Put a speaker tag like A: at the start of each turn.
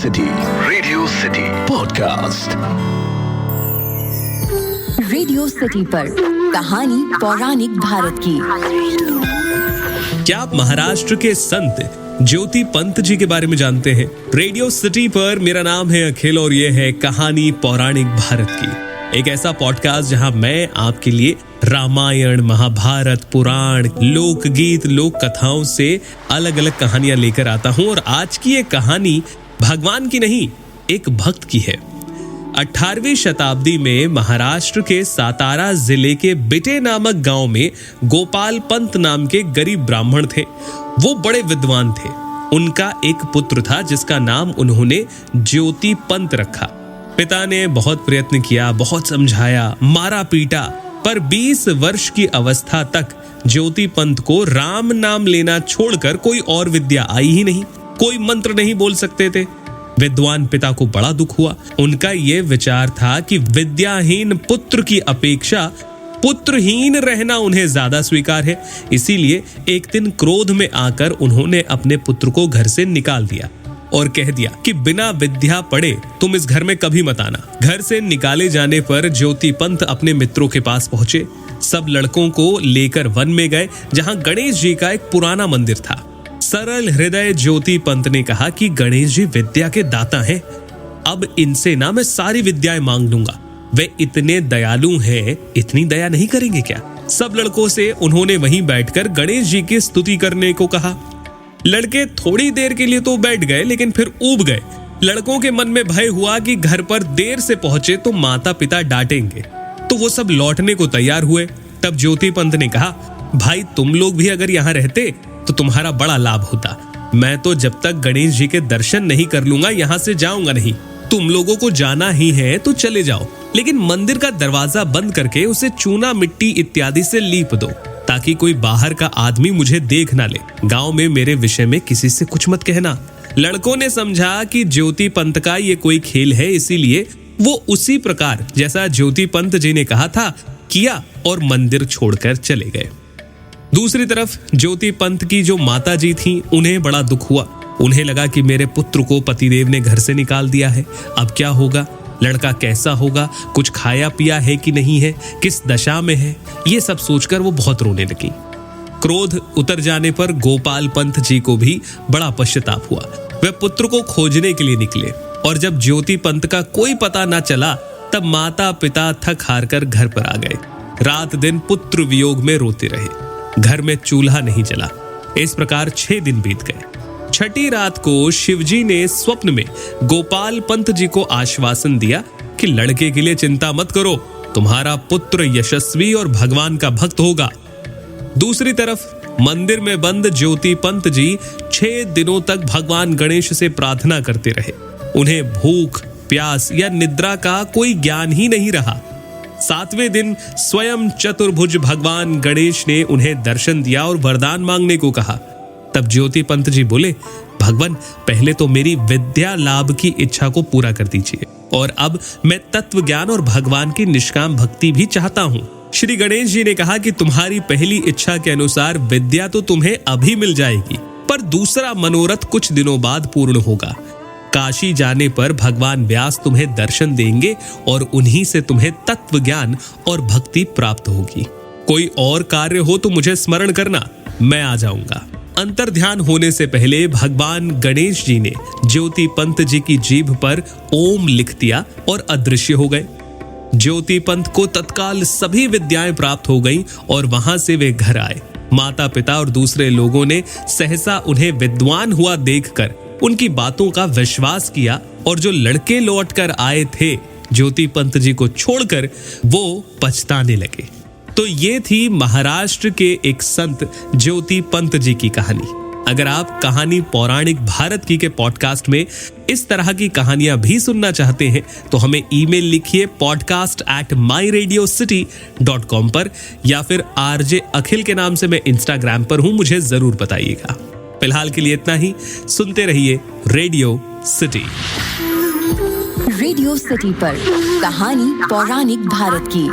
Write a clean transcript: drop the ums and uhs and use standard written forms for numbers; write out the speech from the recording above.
A: City podcast.
B: Radio city पर कहानी पौराणिक भारत की।
C: क्या आप महाराष्ट्र के संत ज्योति पंत जी के बारे में जानते हैं? रेडियो सिटी पर मेरा नाम है अखिल और ये है कहानी पौराणिक भारत की, एक ऐसा पॉडकास्ट जहां मैं आपके लिए रामायण, महाभारत, पुराण, लोकगीत, लोक कथाओं से अलग अलग कहानियां लेकर आता हूं। और आज की ये कहानी भगवान की नहीं, एक भक्त की है। 18वीं शताब्दी में महाराष्ट्र के सातारा जिले के बिटे नामक गांव में गोपाल पंत नाम के गरीब ब्राह्मण थे। वो बड़े विद्वान थे। उनका एक पुत्र था जिसका नाम उन्होंने ज्योति पंत रखा। पिता ने बहुत प्रयत्न किया, बहुत समझाया, मारा पीटा, पर 20 वर्ष की अवस्था तक ज्योति पंत को राम नाम लेना छोड़कर कोई और विद्या आई ही नहीं। कोई मंत्र नहीं बोल सकते थे। विद्वान पिता को बड़ा दुख हुआ। उनका यह विचार था कि विद्याहीन पुत्र की अपेक्षा पुत्रहीन रहना उन्हें ज्यादा स्वीकार है। इसीलिए एक दिन क्रोध में आकर उन्होंने अपने पुत्र को घर से निकाल दिया और कह दिया कि बिना विद्या पढ़े तुम इस घर में कभी मत आना। घर से निकाले जाने पर ज्योति पंत अपने मित्रों के पास पहुंचे। सब लड़कों को लेकर वन में गए जहां गणेश जी का एक पुराना मंदिर था। सरल हृदय ज्योति पंत ने कहा कि गणेश जी विद्या के दाता हैं। अब इनसे ना मैं सारी विद्याएं मांग लूंगा। वे इतने दयालु हैं, इतनी दया नहीं करेंगे क्या? सब लड़कों से उन्होंने वहीं बैठकर गणेश जी की स्तुति करने को कहा। लड़के थोड़ी देर के लिए तो बैठ गए, लेकिन फिर ऊब गए। लड़कों के मन में भय हुआ कि घर पर देर से पहुंचे तो माता पिता डांटेंगे, तो वो सब लौटने को तैयार हुए। तब ज्योति पंत ने कहा, भाई तुम लोग भी अगर यहाँ रहते तो तुम्हारा बड़ा लाभ होता। मैं तो जब तक गणेश जी के दर्शन नहीं कर लूंगा यहाँ से जाऊंगा नहीं। तुम लोगों को जाना ही है तो चले जाओ, लेकिन मंदिर का दरवाजा बंद करके उसे चूना मिट्टी इत्यादि से लीप दो, ताकि कोई बाहर का आदमी मुझे देख ना ले। गांव में मेरे विषय में किसी से कुछ मत कहना। लड़कों ने समझा कि ज्योति पंत का ये कोई खेल है, इसीलिए वो उसी प्रकार जैसा ज्योति पंत जी ने कहा था किया और मंदिर छोड़कर चले गए। दूसरी तरफ ज्योति पंत की जो माता जी थी, उन्हें बड़ा दुख हुआ। उन्हें लगा कि मेरे पुत्र को पतिदेव ने घर से निकाल दिया है, अब क्या होगा? लड़का कैसा होगा? कुछ खाया पिया है कि नहीं है? किस दशा में है? ये सब सोचकर वो बहुत रोने लगी। क्रोध उतर जाने पर गोपाल पंत जी को भी बड़ा पश्चाताप हुआ। वे पुत्र को खोजने के लिए निकले और जब ज्योति पंत का कोई पता न चला तब माता पिता थक हार कर घर पर आ गए। रात दिन पुत्र वियोग में रोते रहे। घर में चूल्हा नहीं जला। इस प्रकार 6 दिन बीत गए। छठी रात को शिवजी ने स्वप्न में गोपाल पंत जी को आश्वासन दिया कि लड़के के लिए चिंता मत करो, तुम्हारा पुत्र यशस्वी और भगवान का भक्त होगा। दूसरी तरफ मंदिर में बंद ज्योति पंत जी 6 दिनों तक भगवान गणेश से प्रार्थना करते रहे। उन्हें भूख, प्यास या निद्रा का कोई ज्ञान ही नहीं रहा। 7वें दिन स्वयं चतुर्भुज भगवान गणेश ने उन्हें दर्शन दिया और वरदान मांगने को कहा। तब ज्योति पंत जी बोले, भगवान पहले तो मेरी विद्या लाभ की इच्छा को पूरा कर दीजिए, और अब मैं तत्व ज्ञान और भगवान की निष्काम भक्ति भी चाहता हूँ। श्री गणेश जी ने कहा कि तुम्हारी पहली इच्छा के अनुसार विद्या तो तुम्हें अभी मिल जाएगी, पर दूसरा मनोरथ कुछ दिनों बाद पूर्ण होगा। काशी जाने पर भगवान व्यास तुम्हें दर्शन देंगे और उन्हीं से तुम्हें तत्व ज्ञान और भक्ति प्राप्त होगी। कोई और कार्य हो तो मुझे स्मरण करना, मैं आ जाऊंगा। अंतर्ध्यान होने से पहले भगवान गणेश जी ने ज्योति पंत जी की जीभ पर ओम लिख दिया और अदृश्य हो गए। ज्योति पंत को तत्काल सभी विद्याएं प्राप्त हो गईं और वहां से वे घर आए। माता पिता और दूसरे लोगों ने सहसा उन्हें विद्वान हुआ देखकर उनकी बातों का विश्वास किया, और जो लड़के लौट कर आए थे ज्योति पंत जी को छोड़कर, वो पछताने लगे। तो ये थी महाराष्ट्र के एक संत ज्योति पंत जी की कहानी। अगर आप कहानी पौराणिक भारत की के पॉडकास्ट में इस तरह की कहानियां भी सुनना चाहते हैं तो हमें ईमेल लिखिए podcast@myradiocity.com पर, या फिर RJ अखिल के नाम से मैं इंस्टाग्राम पर हूं, मुझे जरूर बताइएगा। फिलहाल के लिए इतना ही। सुनते रहिए रेडियो सिटी।
B: रेडियो सिटी पर कहानी पौराणिक भारत की।